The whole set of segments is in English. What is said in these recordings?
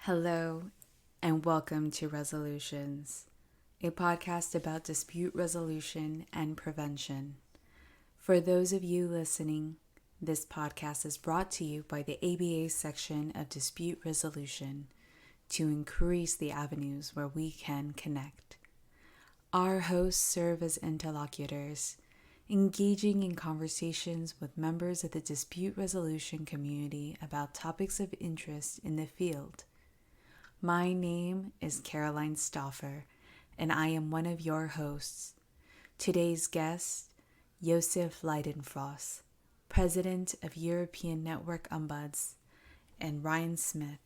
Hello, and welcome to Resolutions, a podcast about dispute resolution and prevention. For those of you listening, this podcast is brought to you by the ABA section of dispute resolution to increase the avenues where we can connect. Our hosts serve as interlocutors, engaging in conversations with members of the dispute resolution community about topics of interest in the field. My name is Caroline Stauffer, and I am one of your hosts. Today's guest, Josef Leidenfrost, President of European Network Ombuds, and Ryan Smith,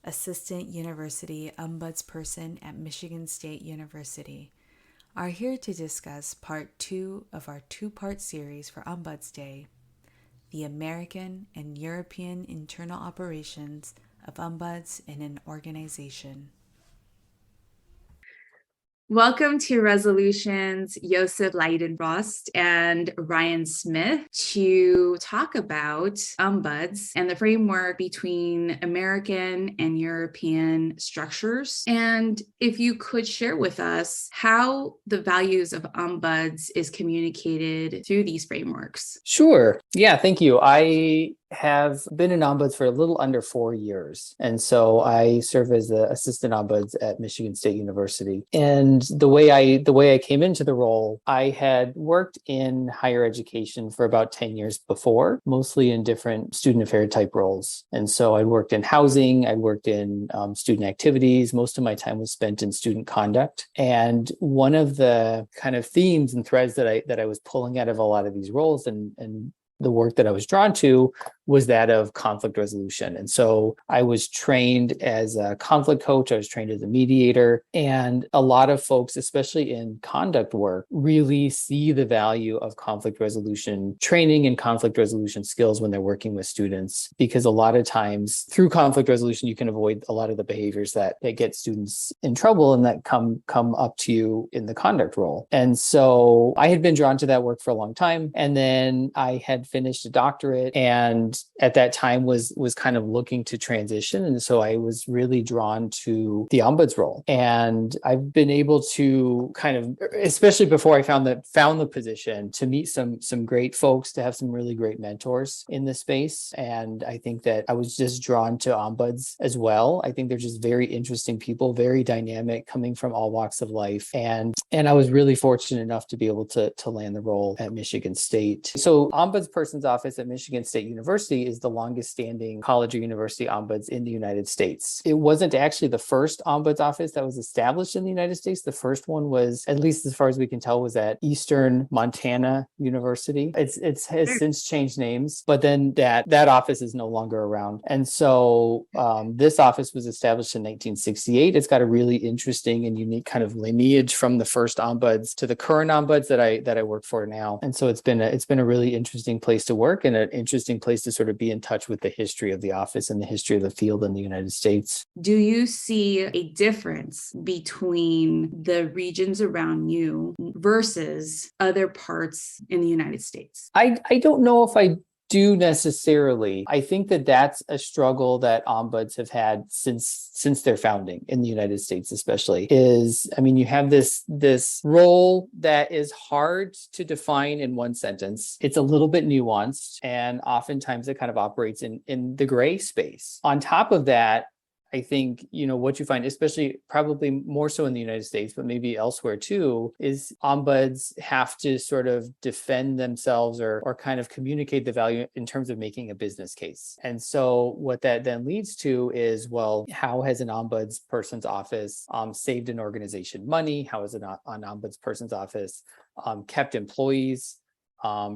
Assistant University Ombudsperson at Michigan State University, are here to discuss part 2 of our two-part series for Ombuds Day, the American and European internal operations of ombuds in an organization. Welcome to Resolutions, Josef Leidenfrost and Ryan Smith, to talk about ombuds and the framework between American and European structures. And if you could share with us how the values of ombuds is communicated through these frameworks. Sure. Yeah, thank you. I have been an ombuds for a little under 4 years. And so I serve as the assistant ombuds at Michigan State University. And the way I came into the role, I had worked in higher education for about 10 years before, mostly in different student affair type roles. And so I worked in housing, I worked in student activities. Most of my time was spent in student conduct. And one of the kind of themes and threads that I was pulling out of a lot of these roles and the work that I was drawn to was that of conflict resolution. And so I was trained as a conflict coach, I was trained as a mediator, and a lot of folks, especially in conduct work, really see the value of conflict resolution training and conflict resolution skills when they're working with students, because a lot of times through conflict resolution, you can avoid a lot of the behaviors that get students in trouble and that come up to you in the conduct role. And so I had been drawn to that work for a long time. And then I had finished a doctorate, and at that time was kind of looking to transition. And so I was really drawn to the ombuds role. And I've been able to kind of, especially before I found the position, to meet some great folks, to have some really great mentors in this space. And I think that I was just drawn to ombuds as well. I think they're just very interesting people, very dynamic, coming from all walks of life. And I was really fortunate enough to be able to land the role at Michigan State. So Ombudsperson's office at Michigan State University is the longest standing college or university ombuds in the United States. It wasn't actually the first ombuds office that was established in the United States. The first one was, at least as far as we can tell, was at Eastern Montana University. It has since changed names, but then that office is no longer around. And so this office was established in 1968. It's got a really interesting and unique kind of lineage from the first ombuds to the current ombuds that I work for now. And so it's been a really interesting place to work and an interesting place to sort of be in touch with the history of the office and the history of the field in the United States. Do you see a difference between the regions around you versus other parts in the United States? I don't know if I do necessarily. I think that that's a struggle that ombuds have had since their founding in the United States, especially, is, I mean, you have this role that is hard to define in one sentence. It's a little bit nuanced, and oftentimes it kind of operates in the gray space. On top of that, I think, what you find, especially probably more so in the United States, but maybe elsewhere too, is ombuds have to sort of defend themselves or kind of communicate the value in terms of making a business case. And so what that then leads to is, well, how has an ombudsperson's office saved an organization money? How has an ombudsperson's office kept employees,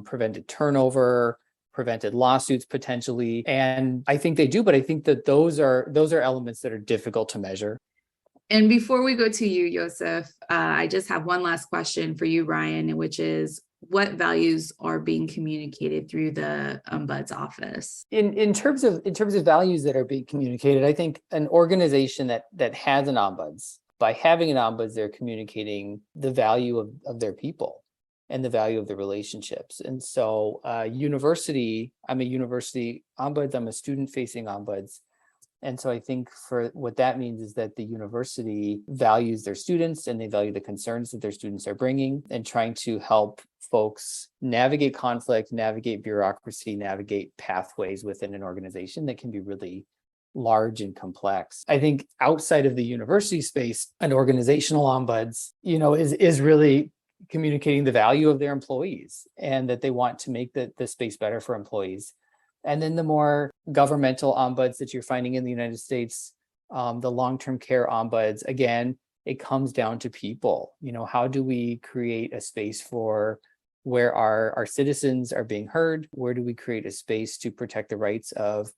prevented turnover, prevented lawsuits potentially? And I think they do, but I think that those are elements that are difficult to measure. And before we go to you, Josef, I just have one last question for you, Ryan, which is, what values are being communicated through the ombuds office? In terms of values that are being communicated, I think an organization that has an ombuds, by having an ombuds, they're communicating the value of their people and the value of the relationships. And so I'm a university ombuds, I'm a student-facing ombuds. And so I think for what that means is that the university values their students and they value the concerns that their students are bringing and trying to help folks navigate conflict, navigate bureaucracy, navigate pathways within an organization that can be really large and complex. I think outside of the university space, an organizational ombuds, is really communicating the value of their employees and that they want to make the space better for employees. And then the more governmental ombuds that you're finding in the United States, the long-term care ombuds, again, it comes down to people. How do we create a space for where our citizens are being heard? Where do we create a space to protect the rights of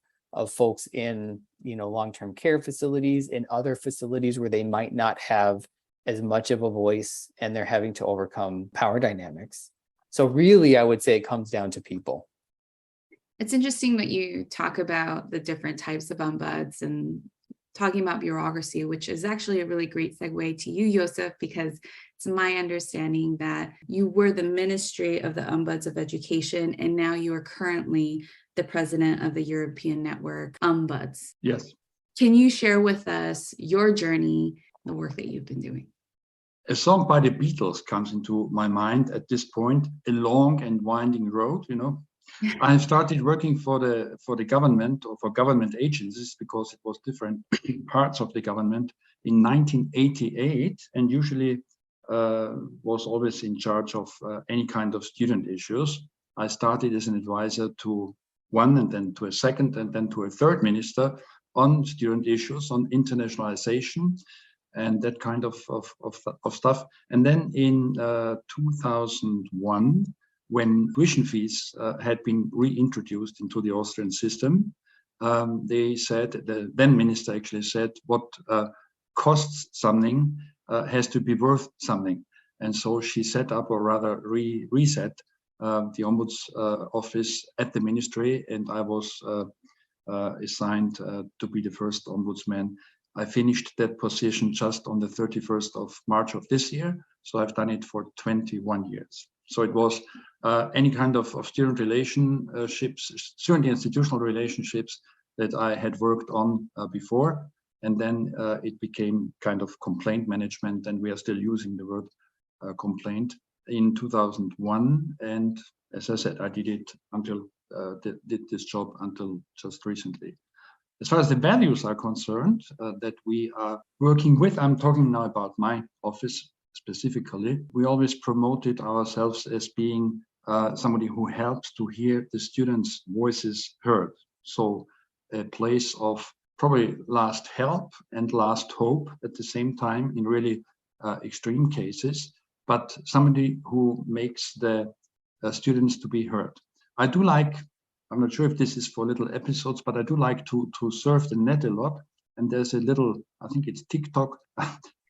folks in long-term care facilities, in other facilities where they might not have as much of a voice and they're having to overcome power dynamics? So really, I would say it comes down to people. It's interesting that you talk about the different types of ombuds and talking about bureaucracy, which is actually a really great segue to you, Josef, because it's my understanding that you were the Ministry of the Ombuds of Education, and now you are currently the president of the European Network Ombuds. Yes. Can you share with us your journey, the work that you've been doing? A song by the Beatles comes into my mind at this point, a long and winding road, I started working for the government or for government agencies because it was different parts of the government in 1988, and usually was always in charge of any kind of student issues. I started as an advisor to one and then to a second and then to a third minister on student issues, on internationalization and that kind of stuff. And then in 2001, when tuition fees had been reintroduced into the Austrian system, they said, the then minister actually said, what costs something has to be worth something. And so she set up, or rather reset, the Ombuds office at the ministry, and I was assigned to be the first ombudsman. I finished that position just on the 31st of March of this year. So I've done it for 21 years. So it was any kind of student relationships, student institutional relationships that I had worked on before. And then it became kind of complaint management, and we are still using the word complaint in 2001. And as I said, I did it until, did this job until just recently. As far as the values are concerned that we are working with, I'm talking now about my office specifically, we always promoted ourselves as being somebody who helps to hear the students' voices heard. So a place of probably last help and last hope at the same time in really extreme cases, but somebody who makes the students to be heard. I do like, I'm not sure if this is for little episodes, but I do like to surf the net a lot. And there's a little, I think it's TikTok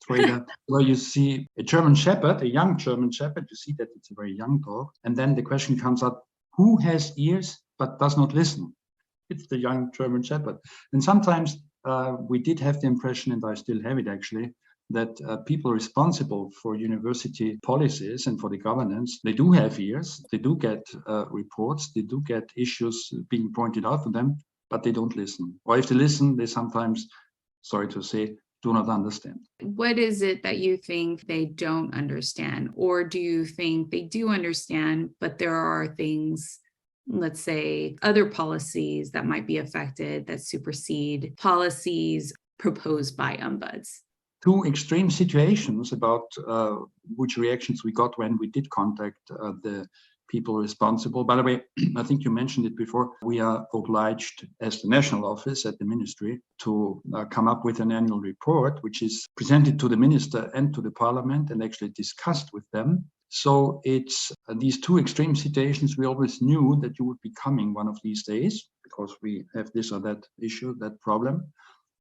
trailer where you see a German Shepherd, a young German Shepherd. You see that it's a very young dog. And then the question comes up, who has ears but does not listen? It's the young German Shepherd. And sometimes we did have the impression, and I still have it actually, that people responsible for university policies and for the governance, they do have ears, they do get reports, they do get issues being pointed out to them, but they don't listen. Or if they listen, they sometimes, sorry to say, do not understand. What is it that you think they don't understand? Or do you think they do understand, but there are things, let's say, other policies that might be affected that supersede policies proposed by ombuds? Two extreme situations about which reactions we got when we did contact the people responsible. By the way, I think you mentioned it before, we are obliged as the national office at the ministry to come up with an annual report, which is presented to the minister and to the parliament and actually discussed with them. So it's these two extreme situations. We always knew that you would be coming one of these days because we have this or that issue, that problem.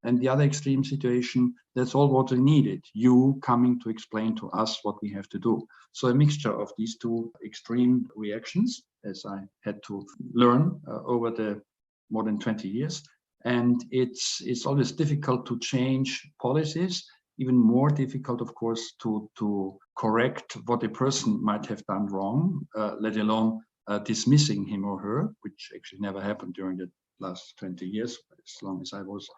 And the other extreme situation, that's all what we needed, you coming to explain to us what we have to do. So a mixture of these two extreme reactions, as I had to learn over the more than 20 years. And it's always difficult to change policies, even more difficult, of course, to correct what a person might have done wrong, let alone dismissing him or her, which actually never happened during the last 20 years, as long as I was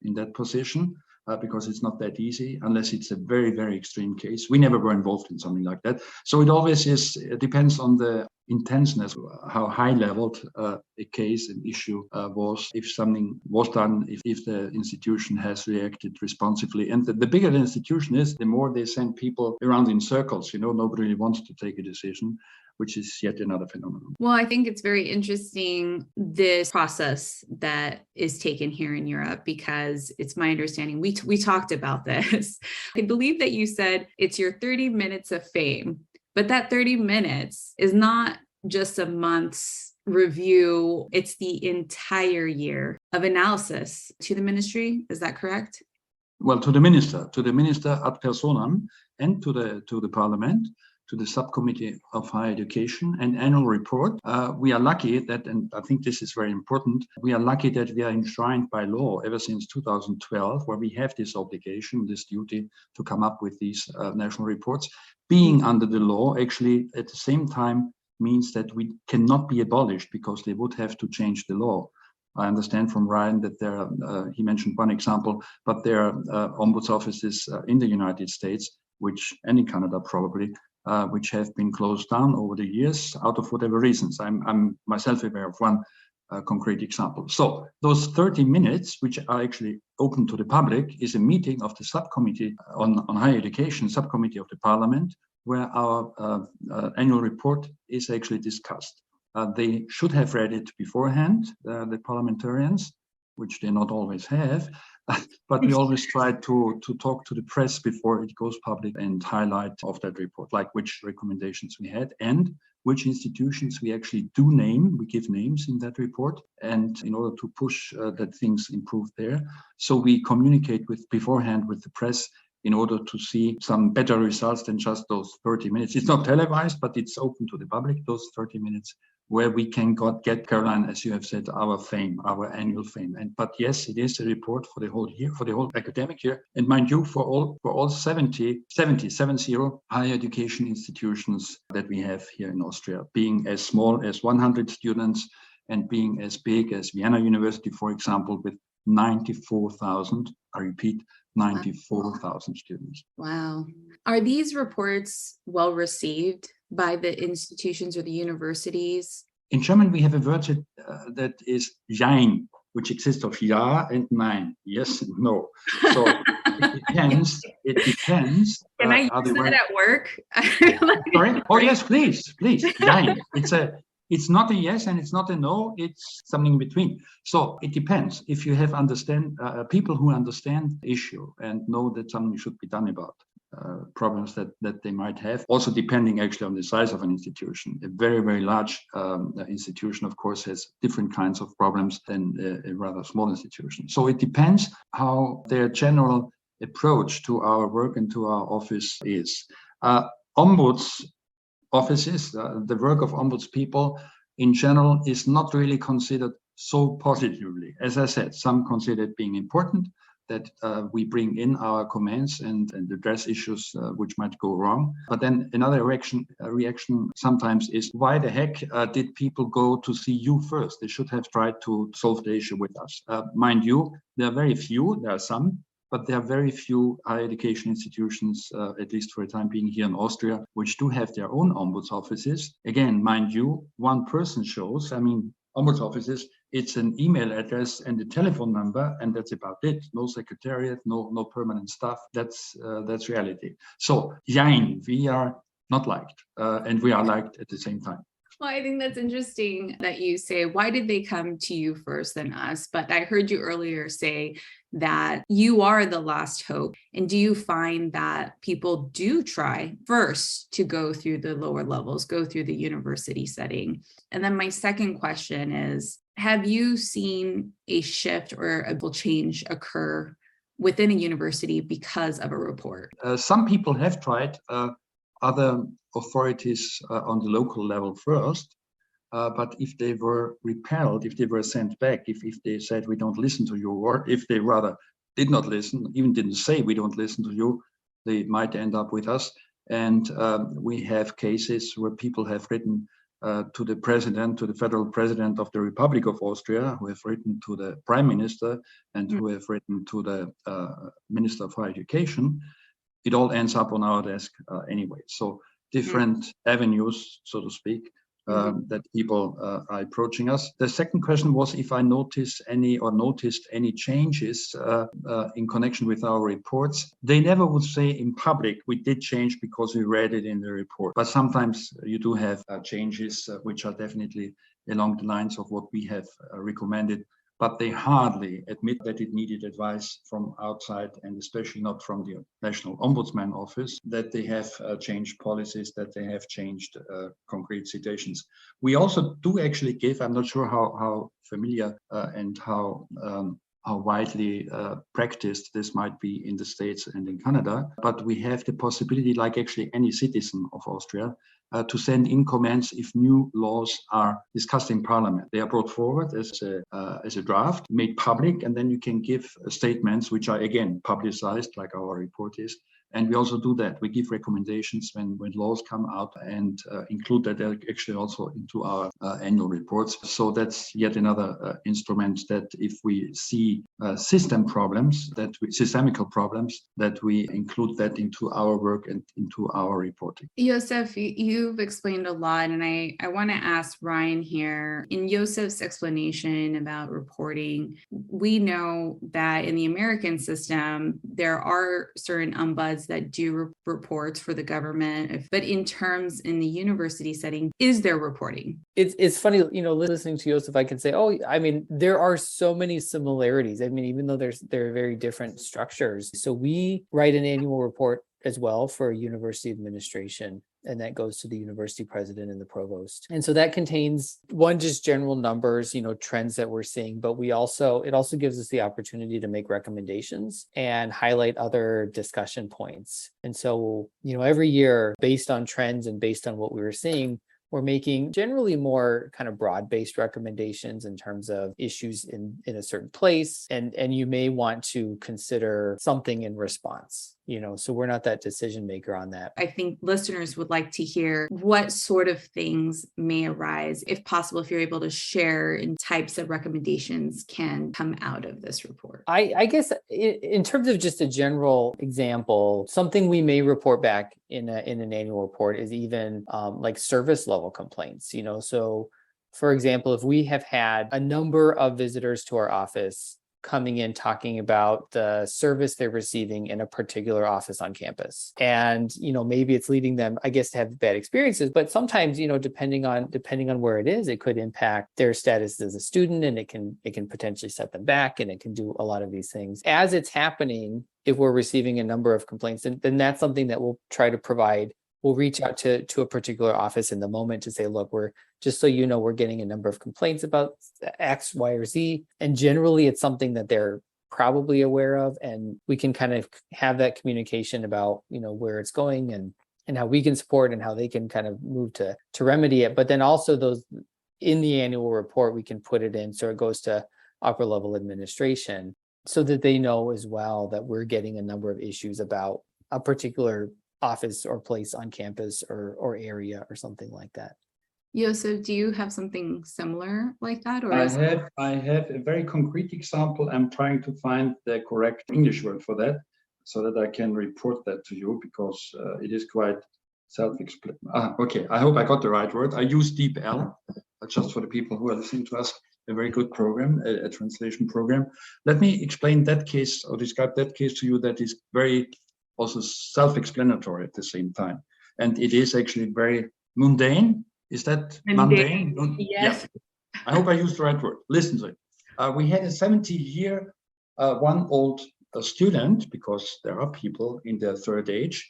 in that position. Because it's not that easy unless it's a very, very extreme case. We never were involved in something like that. So it always it depends on the intenseness, how high leveled a case, an issue was, if something was done, if the institution has reacted responsibly. And the bigger the institution is, the more they send people around in circles. Nobody really wants to take a decision, which is yet another phenomenon. Well, I think it's very interesting, this process that is taken here in Europe, because it's my understanding, we talked about this. I believe that you said it's your 30 minutes of fame, but that 30 minutes is not just a month's review, it's the entire year of analysis to the ministry. Is that correct? Well, to the minister ad personam, and to the parliament, to the subcommittee of higher education and annual report. We are lucky that, and I think this is very important, we are lucky that we are enshrined by law ever since 2012, where we have this obligation, this duty to come up with these national reports. Being under the law actually at the same time means that we cannot be abolished, because they would have to change the law. I understand from Ryan that he mentioned one example, but there are ombuds offices in the United States, and in Canada probably, which have been closed down over the years out of whatever reasons. I'm myself aware of one concrete example. So those 30 minutes, which are actually open to the public, is a meeting of the subcommittee on higher education, subcommittee of the parliament, where our annual report is actually discussed. They should have read it beforehand, the parliamentarians, which they not always have. But we always try to talk to the press before it goes public and highlight of that report, like which recommendations we had and which institutions we actually do name. We give names in that report, and in order to push that things improve there. So we communicate beforehand with the press in order to see some better results than just those 30 minutes. It's not televised, but it's open to the public, those 30 minutes, where we can get, Caroline, as you have said, our fame, our annual fame. But yes, it is a report for the whole year, for the whole academic year. And mind you, for all 70 higher education institutions that we have here in Austria, being as small as 100 students and being as big as Vienna University, for example, with 94,000, I repeat, 94,000 students. Wow. Are these reports well received by the institutions or the universities? In German, we have a word that is Jein, which exists of Ja and Nein. Yes and no. So it depends. Can I use that at work? Sorry? Oh, yes, please. Jein. It's not a yes and it's not a no. It's something in between. So it depends. If you have people who understand the issue and know that something should be done about problems that they might have, also depending actually on the size of an institution. A very, very large institution, of course, has different kinds of problems than a rather small institution. So it depends how their general approach to our work and to our office is. Ombuds offices, the work of ombuds people in general is not really considered so positively. As I said, some consider it being important that we bring in our comments and address issues which might go wrong. But then another reaction sometimes is, why the heck did people go to see you first? They should have tried to solve the issue with us. Mind you, there are very few, there are some, but there are very few higher education institutions, at least for a time being here in Austria, which do have their own ombuds offices. Again, mind you, one person shows, ombuds offices, it's an email address and a telephone number, and that's about it. No secretariat, no permanent staff. That's reality. So, we are not liked, and we are liked at the same time. Well, I think that's interesting that you say, why did they come to you first than us? But I heard you earlier say that you are the last hope. And do you find that people do try first to go through the lower levels, go through the university setting? And then my second question is, have you seen a shift or a change occur within a university because of a report? Some people have tried other authorities on the local level first, but if they were repelled, if they were sent back, if they said we don't listen to you, or if they rather did not listen, even didn't say we don't listen to you, they might end up with us. And we have cases where people have written to the president, to the federal president of the Republic of Austria, who have written to the prime minister, and who have written to the minister for education, it all ends up on our desk anyway. So different avenues, so to speak, that people are approaching us. The second question was if I noticed any changes in connection with our reports. They never would say in public, we did change because we read it in the report. But sometimes you do have changes which are definitely along the lines of what we have recommended. But they hardly admit that it needed advice from outside, and especially not from the National Ombudsman Office, that they have changed policies, that they have changed concrete situations. We also do actually give, I'm not sure how familiar and how widely practiced this might be in the States and in Canada, but we have the possibility, like actually any citizen of Austria, to send in comments if new laws are discussed in Parliament. They are brought forward as a draft, made public, and then you can give statements which are again publicized, like our report is. And we also do that. We give recommendations when laws come out and include that actually also into our annual reports. So that's yet another instrument that if we see systemic problems, that we include that into our work and into our reporting. Josef, you've explained a lot, and I want to ask Ryan here. In Josef's explanation about reporting, we know that in the American system, there are certain ombuds that do reports for the government, but in the university setting, is there reporting? It's funny, listening to Josef, I can say, there are so many similarities. Even though they're very different structures. So we write an annual report as well for university administration, and that goes to the university president and the provost. And so that contains just general numbers, trends that we're seeing, but it also gives us the opportunity to make recommendations and highlight other discussion points. And so, every year, based on trends and based on what we were seeing, we're making generally more kind of broad-based recommendations in terms of issues in a certain place, and you may want to consider something in response. So we're not that decision maker on that. I think listeners would like to hear what sort of things may arise. If possible, if you're able to share in types of recommendations can come out of this report. I guess in terms of just a general example, something we may report back in an annual report is even like service level complaints. So for example, if we have had a number of visitors to our office coming in talking about the service they're receiving in a particular office on campus. And, maybe it's leading them, I guess, to have bad experiences, but sometimes, depending on where it is, it could impact their status as a student, and it can potentially set them back, and it can do a lot of these things. As it's happening, if we're receiving a number of complaints, then that's something that we'll try to provide. We'll reach out to a particular office in the moment to say, look, we're getting a number of complaints about X, Y, or Z. And generally, it's something that they're probably aware of. And we can kind of have that communication about, where it's going and how we can support and how they can kind of move to remedy it. But then also those in the annual report, we can put it in so it goes to upper level administration so that they know as well that we're getting a number of issues about a particular office or place on campus or area or something like that. Josef, do you have something similar like that? Or I have a very concrete example. I'm trying to find the correct English word for that so that I can report that to you, because it is quite self-explanatory. Okay, I hope I got the right word. I use DeepL, just for the people who are listening to us, a very good program, a translation program. Let me explain that case or describe that case to you that is very also self-explanatory at the same time. And it is actually very mundane. Is that mundane? Yes. Yeah. I hope I used the right word. Listen to it. We had a 70-year-old student, because there are people in their third age.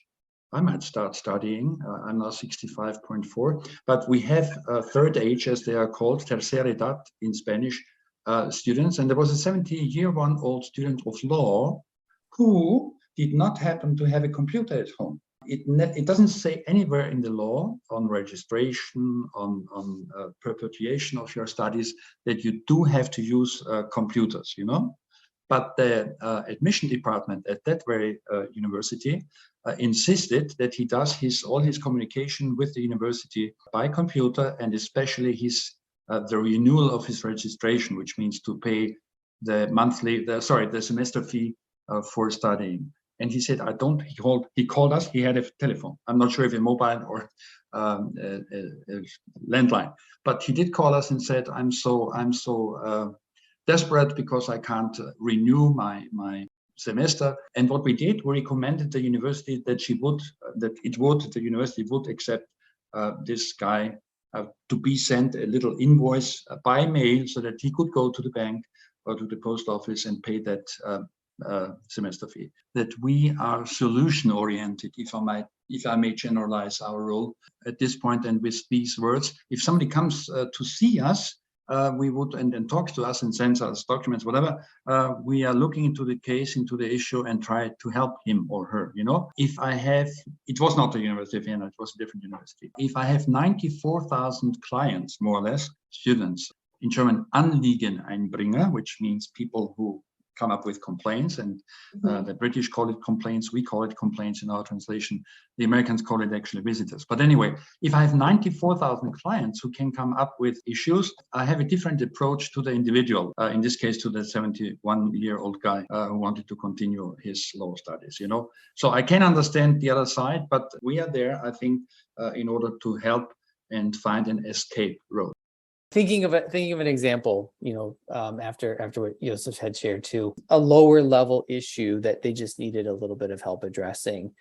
I might start studying. I'm now 65.4, but we have third age, as they are called, tercera edad in Spanish, students. And there was a 70-year-old student of law who did not happen to have a computer at home. It doesn't say anywhere in the law on registration, on perpetuation of your studies, that you do have to use computers, But the admission department at that very university insisted that he does all his communication with the university by computer, and especially the renewal of his registration, which means to pay the semester fee for studying. And he said, he called us, he had a telephone. I'm not sure if a mobile or a landline, but he did call us and said, I'm so desperate because I can't renew my semester. And what we did, we recommended the university that the university would accept this guy to be sent a little invoice by mail so that he could go to the bank or to the post office and pay that semester fee. That we are solution oriented, if I may generalize our role at this point. And with these words, if somebody comes to see us, we would and talks to us and sends us documents, whatever, we are looking into the case, into the issue, and try to help him or her. It was not the University of Vienna, it was a different university. If I have 94,000 clients, more or less, students, in German Anliegeneinbringer, which means people who come up with complaints, and the British call it complaints, we call it complaints in our translation, the Americans call it actually visitors. But anyway, if I have 94,000 clients who can come up with issues, I have a different approach to the individual, in this case to the 71-year-old guy who wanted to continue his law studies, So I can understand the other side, but we are there, I think, in order to help and find an escape road. Thinking of an example, after what Josef had shared too, a lower level issue that they just needed a little bit of help addressing.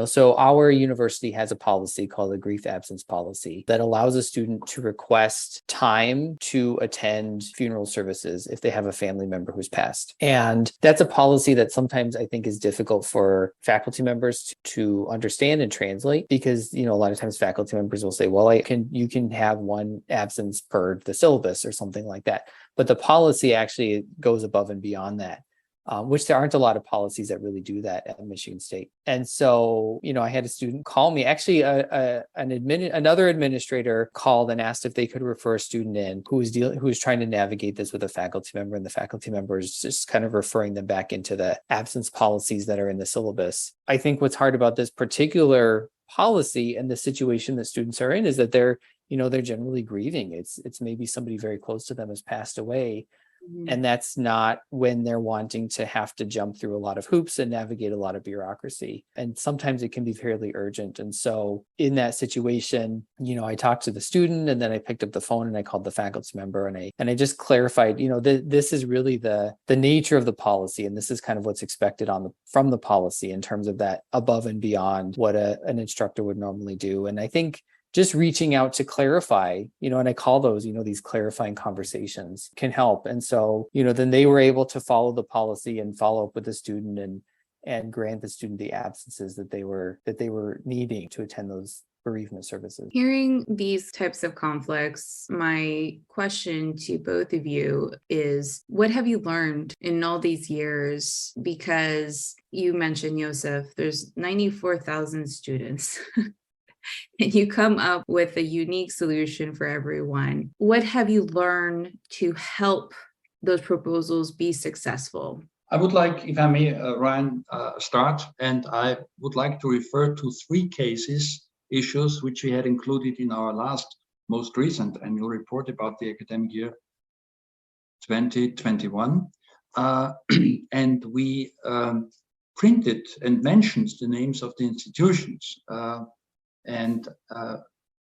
So our university has a policy called the grief absence policy that allows a student to request time to attend funeral services if they have a family member who's passed. And that's a policy that sometimes I think is difficult for faculty members to understand and translate, because, a lot of times faculty members will say, well, you can have one absence per the syllabus or something like that. But the policy actually goes above and beyond that. Which there aren't a lot of policies that really do that at Michigan State. And so, I had a student call me. Actually, another administrator called and asked if they could refer a student in who was trying to navigate this with a faculty member, and the faculty member is just kind of referring them back into the absence policies that are in the syllabus. I think what's hard about this particular policy and the situation that students are in is that they're generally grieving. It's maybe somebody very close to them has passed away. And that's not when they're wanting to have to jump through a lot of hoops and navigate a lot of bureaucracy. And sometimes it can be fairly urgent. And so in that situation, I talked to the student, and then I picked up the phone and I called the faculty member, and I just clarified, this is really the nature of the policy. And this is kind of what's expected from the policy in terms of that above and beyond what an instructor would normally do. And I think just reaching out to clarify, and I call those, these clarifying conversations can help. And so, then they were able to follow the policy and follow up with the student and grant the student the absences that they were needing to attend those bereavement services. Hearing these types of conflicts, my question to both of you is, what have you learned in all these years? Because you mentioned, Josef, there's 94,000 students. And you come up with a unique solution for everyone. What have you learned to help those proposals be successful? I would like, if I may, Ryan, start, and I would like to refer to 3 issues, which we had included in our most recent annual report about the academic year 2021. And we printed and mentioned the names of the institutions. And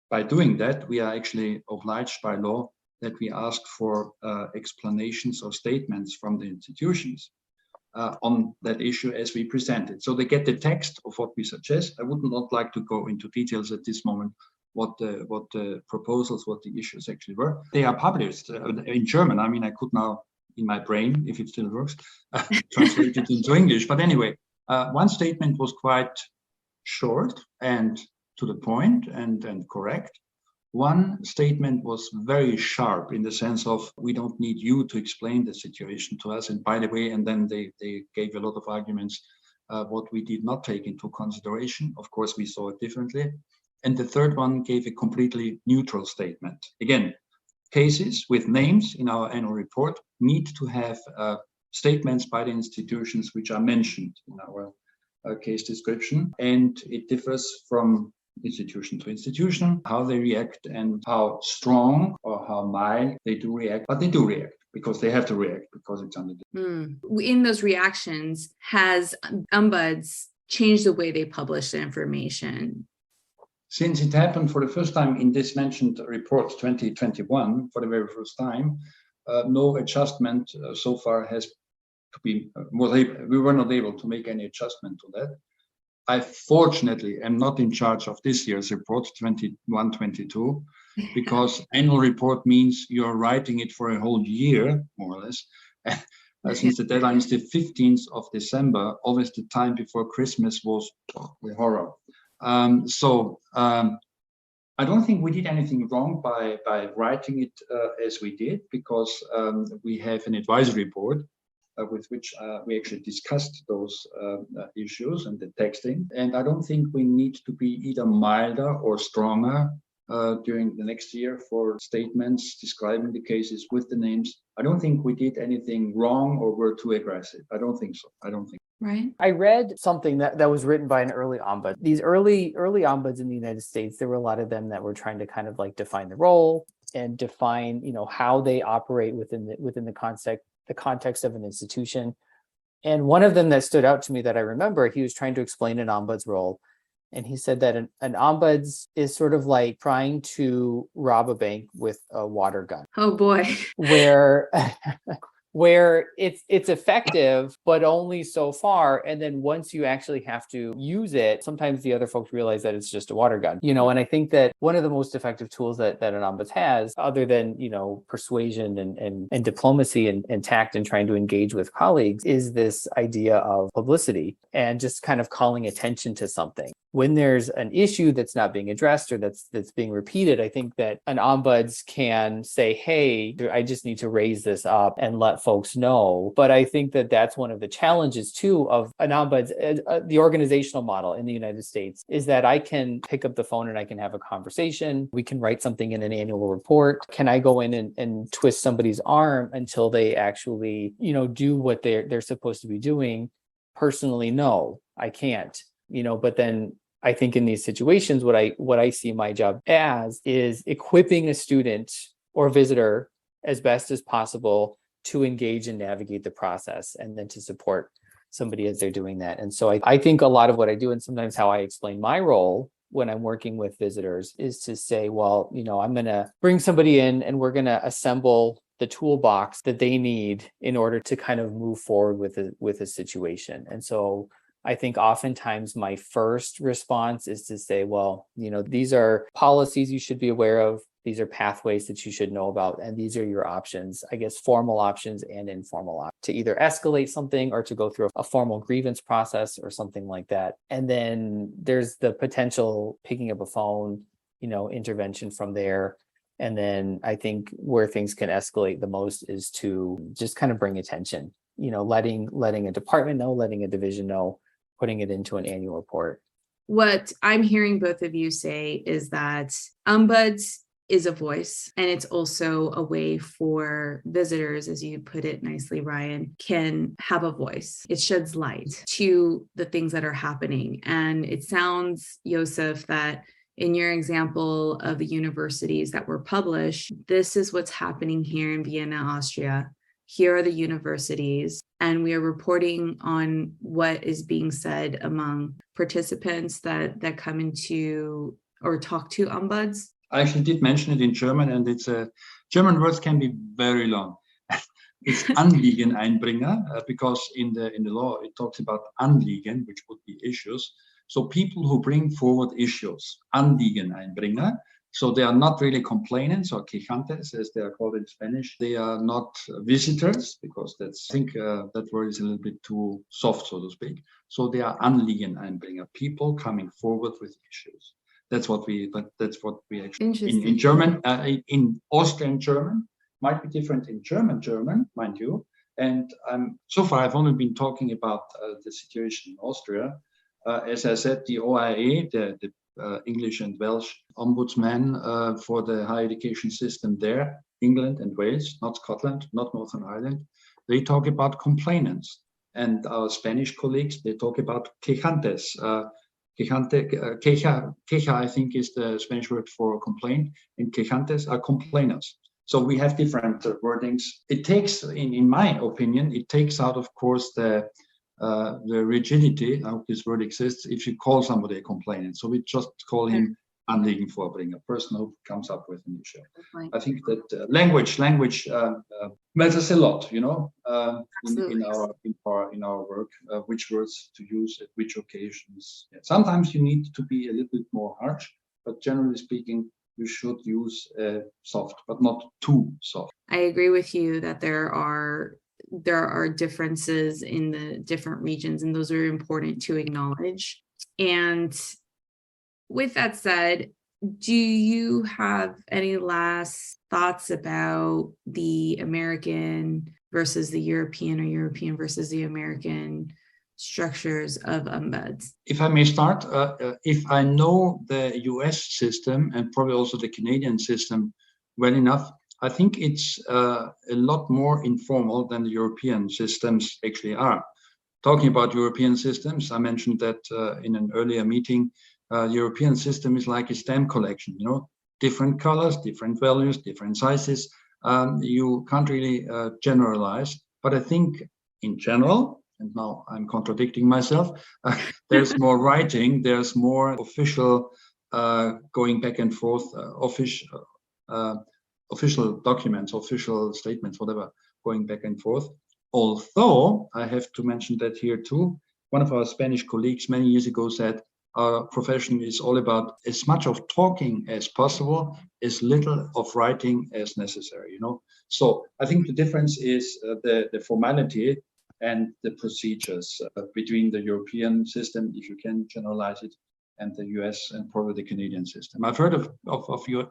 by doing that, we are actually obliged by law that we ask for explanations or statements from the institutions on that issue as we present it. So they get the text of what we suggest. I would not like to go into details at this moment what the proposals, what the issues actually were. They are published in German. I mean, I could now, in my brain, if it still works, translate it into English. But anyway, one statement was quite short and to the point and correct. One statement was very sharp in the sense of, we don't need you to explain the situation to us. And by the way, and then they gave a lot of arguments, what we did not take into consideration. Of course, we saw it differently. And the third one gave a completely neutral statement. Again, cases with names in our annual report need to have statements by the institutions which are mentioned in our case description. And it differs from institution to institution, how they react and how strong or how mild they do react. But they do react because they have to react because it's under the... In those reactions, has ombuds changed the way they publish the information? Since it happened for the first time in this mentioned report 2021, for the very first time, no adjustment so far has to be, we were not able to make any adjustment to that. I fortunately am not in charge of this year's report 21-22, because annual report means you're writing it for a whole year, more or less. Since the deadline is the 15th of December, always the time before Christmas was the horror. I don't think we did anything wrong by writing it as we did, because we have an advisory board with which we actually discussed those issues and the texting. And I don't think we need to be either milder or stronger during the next year for statements describing the cases with the names. I don't think we did anything wrong or were too aggressive. I don't think so. Right. I read something that was written by an early ombud. These early ombuds in the United States, there were a lot of them that were trying to kind of like define the role and define, how they operate within the context of an institution. And one of them that stood out to me that I remember, he was trying to explain an ombud's role. And he said that an ombuds is sort of like trying to rob a bank with a water gun. Oh boy. where it's effective, but only so far. And then once you actually have to use it, sometimes the other folks realize that it's just a water gun, and I think that one of the most effective tools that an ombuds has, other than, persuasion and diplomacy and tact and trying to engage with colleagues, is this idea of publicity and just kind of calling attention to something. When there's an issue that's not being addressed or that's being repeated, I think that an ombuds can say, hey, I just need to raise this up and let folks know. But I think that that's one of the challenges too of an ombuds, the organizational model in the United States, is that I can pick up the phone and I can have a conversation. We can write something in an annual report. Can I go in and twist somebody's arm until they actually, do what they're supposed to be doing? Personally, no, I can't. But then I think in these situations, what I see my job as is equipping a student or visitor as best as possible to engage and navigate the process, and then to support somebody as they're doing that. And so I think a lot of what I do, and sometimes how I explain my role when I'm working with visitors, is to say, well, I'm going to bring somebody in and we're going to assemble the toolbox that they need in order to kind of move forward with a situation. And so I think oftentimes my first response is to say, well, these are policies you should be aware of. These are pathways that you should know about. And these are your options, I guess, formal options and informal options, to either escalate something or to go through a formal grievance process or something like that. And then there's the potential picking up a phone, intervention from there. And then I think where things can escalate the most is to just kind of bring attention, letting a department know, letting a division know, putting it into an annual report. What I'm hearing both of you say is that ombuds is a voice, and it's also a way for visitors, as you put it nicely, Ryan, can have a voice. It sheds light to the things that are happening. And it sounds, Josef, that in your example of the universities that were published, this is what's happening here in Vienna, Austria. Here are the universities, and we are reporting on what is being said among participants that come into or talk to ombuds. I actually did mention it in German, and German words can be very long. It's Anliegeneinbringer, because in the law it talks about Anliegen, which would be issues. So people who bring forward issues, Anliegeneinbringer. So they are not really complainants or quejantes, as they are called in Spanish. They are not visitors, because I think that word is a little bit too soft, so to speak. So they are Anliegeneinbringer, people coming forward with issues. That's what we actually in German, in Austrian German, might be different in German, mind you. And so far I've only been talking about the situation in Austria. As I said, the OIA, the English and Welsh ombudsman for the higher education system there, England and Wales, not Scotland, not Northern Ireland, they talk about complainants. And our Spanish colleagues, they talk about quejantes. Queja, I think, is the Spanish word for complaint, and quejantes are complainers. So we have different wordings. It takes, in my opinion, it takes out, of course, the rigidity. I hope this word exists. If you call somebody a complainant, so we just call him Anligenvorbringer, a person who comes up with an issue. I think that language matters a lot, in our work, which words to use at which occasions. Yeah. Sometimes you need to be a little bit more harsh, but generally speaking, you should use soft, but not too soft. I agree with you that there are differences in the different regions, and those are important to acknowledge. And with that said, do you have any last thoughts about the American versus the European, or European versus the American structures of ombuds? If I may start, if I know the US system and probably also the Canadian system well enough, I think it's a lot more informal than the European systems actually are. Talking about European systems, I mentioned that in an earlier meeting. The European system is like a stamp collection, different colors, different values, different sizes. You can't really generalize, but I think in general, and now I'm contradicting myself, there's more writing, there's more official going back and forth, official documents, official statements, whatever, going back and forth. Although I have to mention that here too, one of our Spanish colleagues many years ago said, our profession is all about as much of talking as possible, as little of writing as necessary, So I think the difference is the formality and the procedures between the European system, if you can generalize it, and the US and probably the Canadian system. I've heard of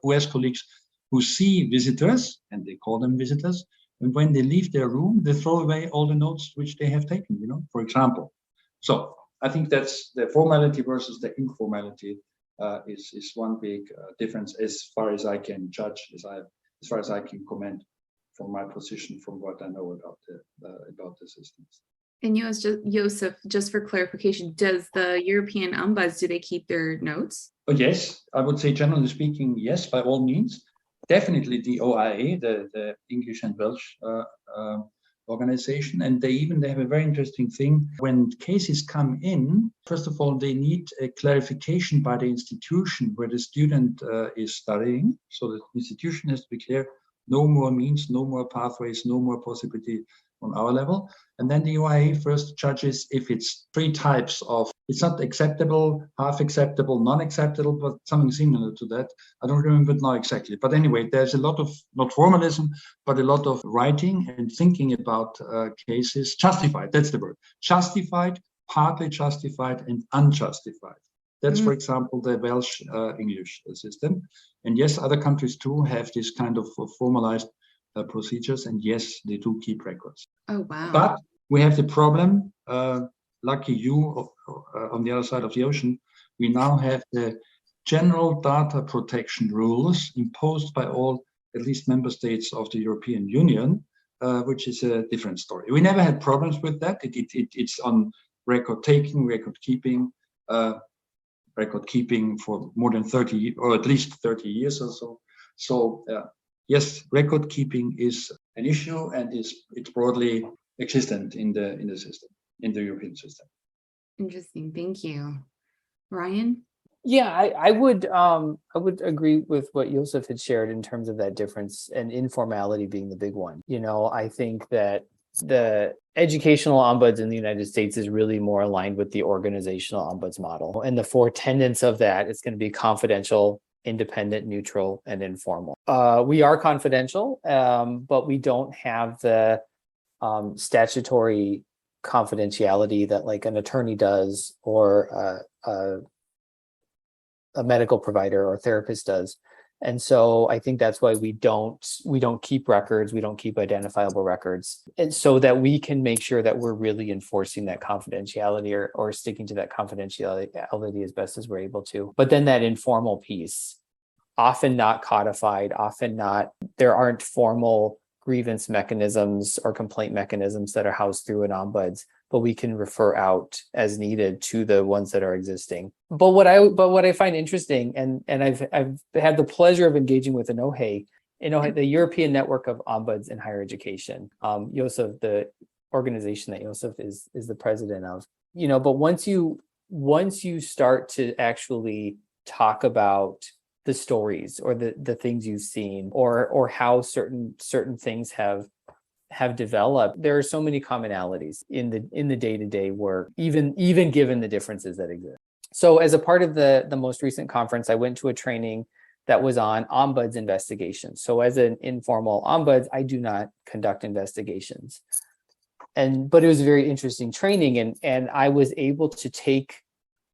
US colleagues who see visitors, and they call them visitors, and when they leave their room, they throw away all the notes which they have taken, for example. So I think that's the formality versus the informality is one big difference as far as I can judge, as far as I can comment from my position, from what I know about the systems. And Josef, just for clarification, does the European ombuds, do they keep their notes? Oh, yes, I would say generally speaking, yes, by all means. Definitely the OIA, the English and Welsh organization, and they have a very interesting thing. When cases come in, first of all, they need a clarification by the institution where the student is studying. So the institution has to be clear, no more means, no more pathways, no more possibility on our level. And then the OIA first judges if it's three types of, it's not acceptable, half acceptable, non-acceptable, but something similar to that. I don't remember it now exactly. But anyway, there's a lot of, not formalism, but a lot of writing and thinking about cases. Justified, that's the word. Justified, partly justified, and unjustified. That's, for example, the Welsh English system. And yes, other countries too have this kind of formalized procedures. And yes, they do keep records. Oh, wow. But we have the problem, lucky you, on the other side of the ocean, we now have the general data protection rules imposed by all, at least member states of the European Union, which is a different story. We never had problems with that. It's on record taking, record keeping for more than 30, or at least 30 years or so. So yes, record keeping is an issue, and it's broadly existent in the system, in the European system. Interesting. Thank you. Ryan? Yeah, I would agree with what Josef had shared in terms of that difference, and informality being the big one. I think that the educational ombuds in the United States is really more aligned with the organizational ombuds model. And the four tenets of that, it's going to be confidential, independent, neutral, and informal. We are confidential, but we don't have the statutory confidentiality that like an attorney does, or a medical provider or therapist does. And so I think that's why we don't keep records, we don't keep identifiable records, and so that we can make sure that we're really enforcing that confidentiality or sticking to that confidentiality as best as we're able to. But then that informal piece, often not codified, often not, there aren't formal grievance mechanisms or complaint mechanisms that are housed through an ombuds, but we can refer out as needed to the ones that are existing. But what I find interesting, and I've had the pleasure of engaging with Inohe, the European Network of Ombuds in Higher Education. Josef, the organization that Josef is the president of. But once you start to actually talk about the stories or the things you've seen or how certain things have developed, there are so many commonalities in the day-to-day work, even given the differences that exist. So as a part of the most recent conference, I went to a training that was on ombuds investigations. So as an informal ombuds, I do not conduct investigations. But it was a very interesting training, and I was able to take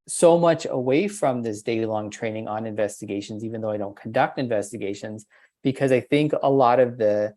so much away from this day-long training on investigations, even though I don't conduct investigations, because I think a lot of the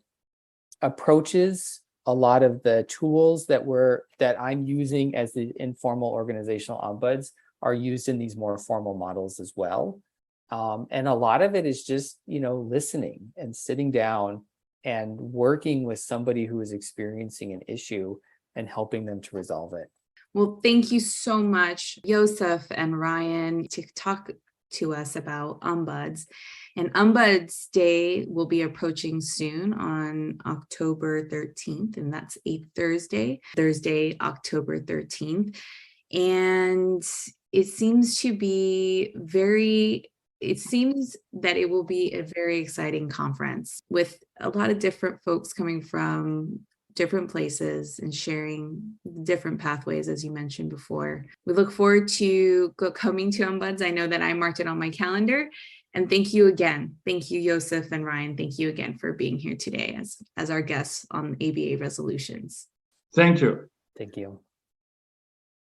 approaches, a lot of the tools that I'm using as the informal organizational ombuds are used in these more formal models as well. And a lot of it is just, listening and sitting down and working with somebody who is experiencing an issue and helping them to resolve it. Well, thank you so much, Josef and Ryan, to talk to us about Ombuds. And Ombuds Day will be approaching soon on October 13th, and that's a Thursday, October 13th. And it seems that it will be a very exciting conference with a lot of different folks coming from different places and sharing different pathways, as you mentioned before. We look forward to coming to Ombuds. I know that I marked it on my calendar. And thank you again. Thank you, Josef and Ryan. Thank you again for being here today as our guests on ABA resolutions. Thank you. Thank you.